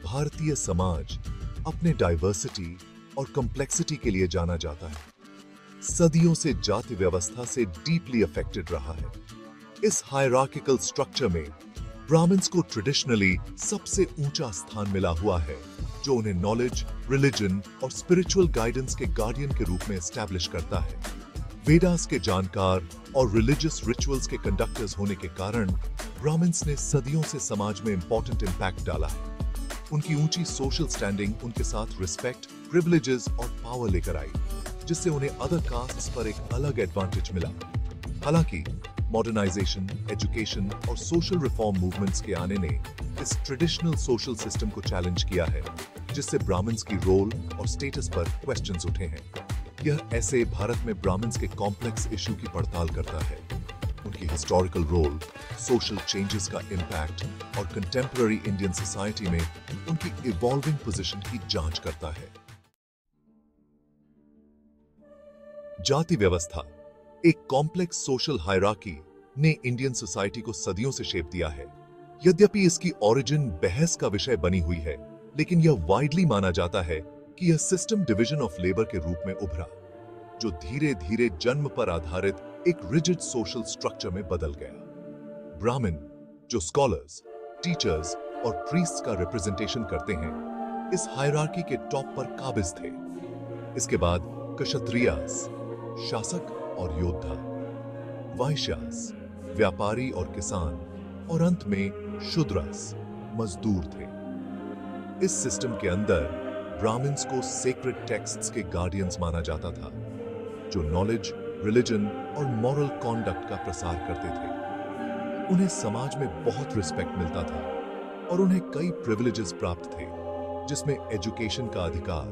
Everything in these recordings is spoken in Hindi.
भारतीय समाज अपने डाइवर्सिटी और कॉम्प्लेक्सिटी के लिए जाना जाता है। सदियों से जाति व्यवस्था से डीपली अफेक्टेड रहा है। इस हायरार्किकल स्ट्रक्चर में ब्राह्मण्स को ट्रेडिशनली सबसे ऊंचा स्थान मिला हुआ है, जो उन्हें नॉलेज, रिलीजन और स्पिरिचुअल गाइडेंस के गार्डियन के रूप में एस्टैब्लिश करता है। वेदास के जानकार और रिलीजियस रिचुअल्स के कंडक्टर्स होने के कारण ब्राह्मण्स ने सदियों से समाज में इंपॉर्टेंट इंपैक्ट डाला है। उनकी ऊंची सोशल स्टैंडिंग उनके साथ रिस्पेक्ट, प्रिविलेजेस और पावर लेकर आई, जिससे उन्हें अदर कास्ट्स पर एक अलग एडवांटेज मिला। हालांकि मॉडर्नाइजेशन, एजुकेशन और सोशल रिफॉर्म मूवमेंट्स के आने ने इस ट्रेडिशनल सोशल सिस्टम को चैलेंज किया है, जिससे ब्राह्मण्स की रोल और स्टेटस पर क्वेश्चंस उठे हैं। यह ऐसे भारत में ब्राह्मण्स के कॉम्प्लेक्स इशू की पड़ताल करता है, उनकी हिस्टोरिकल रोल, सोशल चेंजेस का इम्पैक्ट और कंटेम्पररी इंडियन सोसाइटी में उनकी इवॉल्विंग पोजीशन की जांच करता है। जाति व्यवस्था, एक कॉम्प्लेक्स सोशल हायरार्की ने इंडियन सोसाइटी को सदियों से शेप दिया है। यद्यपि इसकी ओरिजिन बहस का विषय बनी हुई है, लेकिन यह वाइडली माना जाता है कि यह सिस्टम डिवीजन ऑफ लेबर के रूप में उभरा, जो धीरे धीरे जन्म पर आधारित एक रिजिड सोशल स्ट्रक्चर में बदल गया। ब्राह्मण, जो स्कॉलर्स, टीचर्स और प्रीस्ट्स का रिप्रेजेंटेशन करते हैं, इस हायरार्की के टॉप पर काबिज थे। इसके बाद क्षत्रियास, शासक और योद्धा, वैश्यास, व्यापारी और किसान, और अंत में शूद्रास, मजदूर थे। इस सिस्टम के अंदर ब्राह्मण्स को सेक्रेड टेक्स्ट्स के गार्डियंस माना जाता था, जो नॉलेज, रिलीजन और मॉरल कॉन्डक्ट का प्रसार करते थे। उन्हें समाज में बहुत रिस्पेक्ट मिलता था और उन्हें कई प्रिविलेजेस प्राप्त थे, जिसमें एजुकेशन का अधिकार,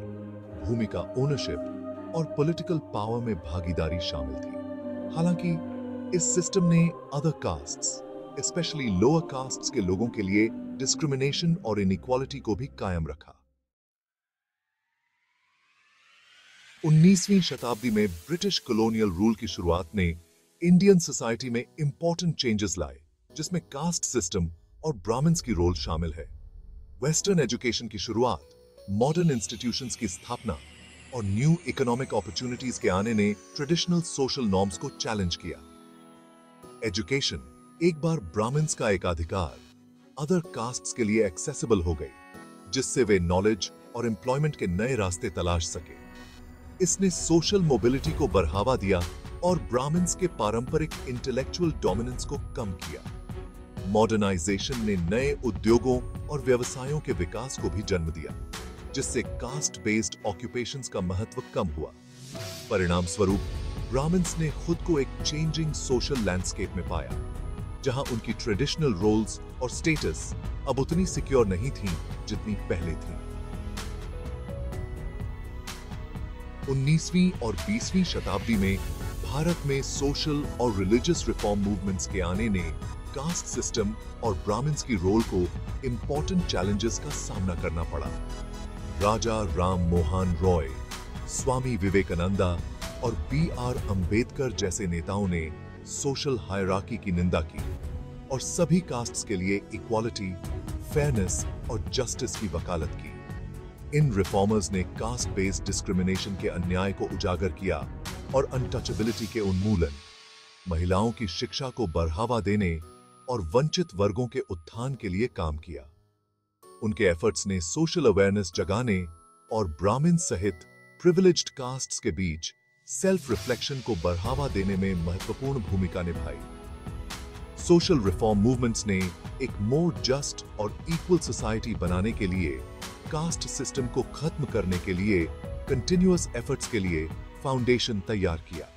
भूमि का ओनरशिप और पॉलिटिकल पावर में भागीदारी शामिल थी। हालांकि इस सिस्टम ने other castes, specially lower castes के लोगों के लिए डिस्क्रिमिनेशन और इनइक्वालिटी को भी कायम रखा। 19वीं शताब्दी में ब्रिटिश कॉलोनियल रूल की शुरुआत ने इंडियन सोसाइटी में इंपॉर्टेंट चेंजेस लाए, जिसमें कास्ट सिस्टम और ब्राह्मण्स की रोल शामिल है। वेस्टर्न एजुकेशन की शुरुआत, मॉडर्न इंस्टीट्यूशंस की स्थापना और न्यू इकोनॉमिक अपॉर्चुनिटीज के आने ने ट्रेडिशनल सोशल नॉर्म्स को चैलेंज किया। एजुकेशन एक बार ब्राह्मण्स का एकाधिकार अदर कास्ट्स के लिए एक्सेसिबल हो गई, जिससे वे नॉलेज और एम्प्लॉयमेंट के नए रास्ते तलाश सके। इसने सोशल मोबिलिटी को बढ़ावा दिया और ब्राह्मण्स के पारंपरिक इंटेलेक्चुअल डोमिनेंस को कम किया। मॉडर्नाइजेशन ने नए उद्योगों और व्यवसायों के विकास को भी जन्म दिया, जिससे कास्ट बेस्ड ऑक्यूपेशंस का महत्व कम हुआ। परिणाम स्वरूप ब्राह्मण्स ने खुद को एक चेंजिंग सोशल लैंडस्केप में पाया, जहां उनकी ट्रेडिशनल रोल्स और स्टेटस अब उतनी सिक्योर नहीं थी जितनी पहले थी। 19वीं और 20वीं शताब्दी में भारत में सोशल और रिलीजियस रिफॉर्म मूवमेंट्स के आने ने कास्ट सिस्टम और ब्राह्मण्स की रोल को इंपॉर्टेंट चैलेंजेस का सामना करना पड़ा। राजा राम मोहन रॉय, स्वामी विवेकानंदा और B.R. अंबेडकर जैसे नेताओं ने सोशल हायरार्की की निंदा की और सभी कास्ट्स के लिए इक्वालिटी, फेयरनेस और जस्टिस की वकालत की। इन रिफॉर्मर्स ने कास्ट बेस्ड डिस्क्रिमिनेशन के अन्याय को उजागर किया और अनटचेबिलिटी के उन्मूलन, महिलाओं की शिक्षा को बढ़ावा देने और वंचित वर्गों के उत्थान के लिए काम किया। उनके एफर्ट्स ने सोशल अवेयरनेस जगाने और ब्राह्मण सहित प्रिविलेज्ड कास्ट्स के बीच सेल्फ रिफ्लेक्शन को बढ़ावा देने में महत्वपूर्ण भूमिका निभाई। सोशल रिफॉर्म मूवमेंट्स ने एक मोर जस्ट और इक्वल सोसाइटी बनाने के लिए, कास्ट सिस्टम को खत्म करने के लिए कंटिन्यूअस एफर्ट्स के लिए फाउंडेशन तैयार किया।